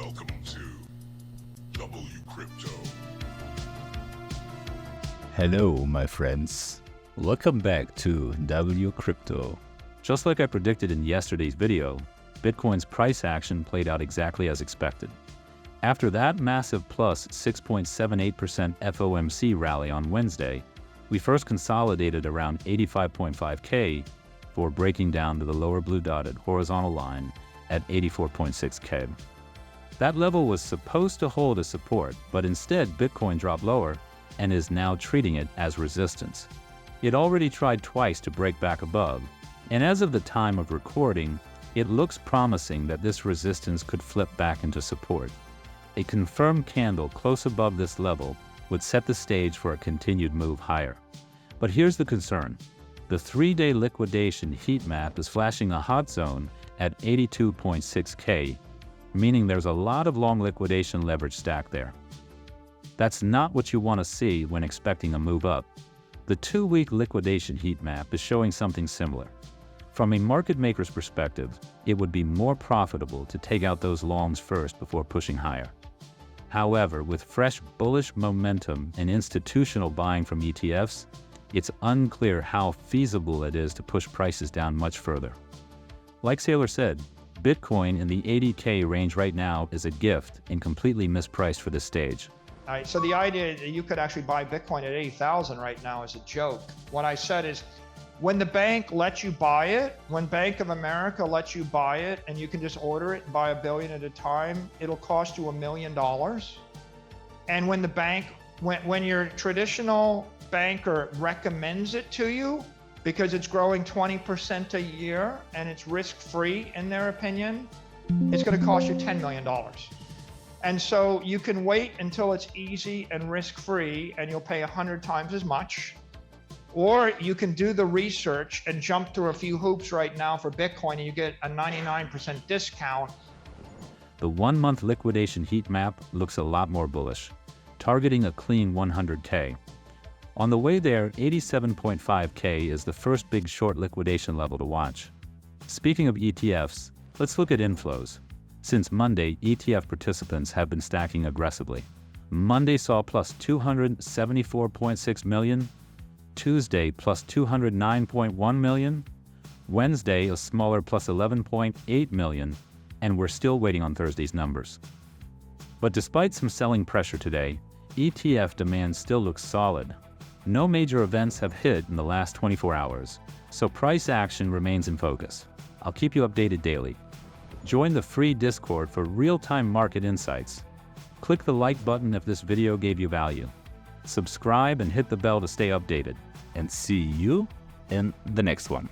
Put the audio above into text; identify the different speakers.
Speaker 1: Welcome to WCrypto.
Speaker 2: Hello, my friends. Welcome back to WCrypto. Just like I predicted in yesterday's video, Bitcoin's price action played out exactly as expected. After that massive plus 6.78% FOMC rally on Wednesday, we first consolidated around 85.5K before breaking down to the lower blue dotted horizontal line at 84.6K. That level was supposed to hold as support, but instead Bitcoin dropped lower and is now treating it as resistance. It already tried twice to break back above, and as of the time of recording, it looks promising that this resistance could flip back into support. A confirmed candle close above this level would set the stage for a continued move higher. But here's the concern. The 3-day liquidation heat map is flashing a hot zone at 82.6K, meaning there's a lot of long liquidation leverage stacked there. That's not what you want to see when expecting a move up. The 2-week liquidation heat map is showing something similar. From a market maker's perspective, it would be more profitable to take out those longs first before pushing higher. However, with fresh bullish momentum and institutional buying from ETFs, it's unclear how feasible it is to push prices down much further. Like Saylor said, Bitcoin in the 80K range right now is a gift and completely mispriced for this stage.
Speaker 3: All right, so the idea that you could actually buy Bitcoin at 80,000 right now is a joke. What I said is, when the bank lets you buy it, when Bank of America lets you buy it and you can just order it and buy $1 billion at a time, it'll cost you $1 million. And when the bank, when your traditional banker recommends it to you, because it's growing 20% a year and it's risk-free in their opinion, it's going to cost you $10 million. And so you can wait until it's easy and risk-free and you'll pay 100 times as much. Or you can do the research and jump through a few hoops right now for Bitcoin and you get a 99% discount.
Speaker 2: The 1-month liquidation heat map looks a lot more bullish, targeting a clean 100K. On the way there, 87.5K is the first big short liquidation level to watch. Speaking of ETFs, let's look at inflows. Since Monday, ETF participants have been stacking aggressively. Monday saw plus 274.6 million, Tuesday plus 209.1 million, Wednesday a smaller plus 11.8 million, and we're still waiting on Thursday's numbers. But despite some selling pressure today, ETF demand still looks solid. No major events have hit in the last 24 hours, so price action remains in focus. I'll keep you updated daily. Join the free Discord for real-time market insights. Click the like button if this video gave you value. Subscribe and hit the bell to stay updated. And see you in the next one.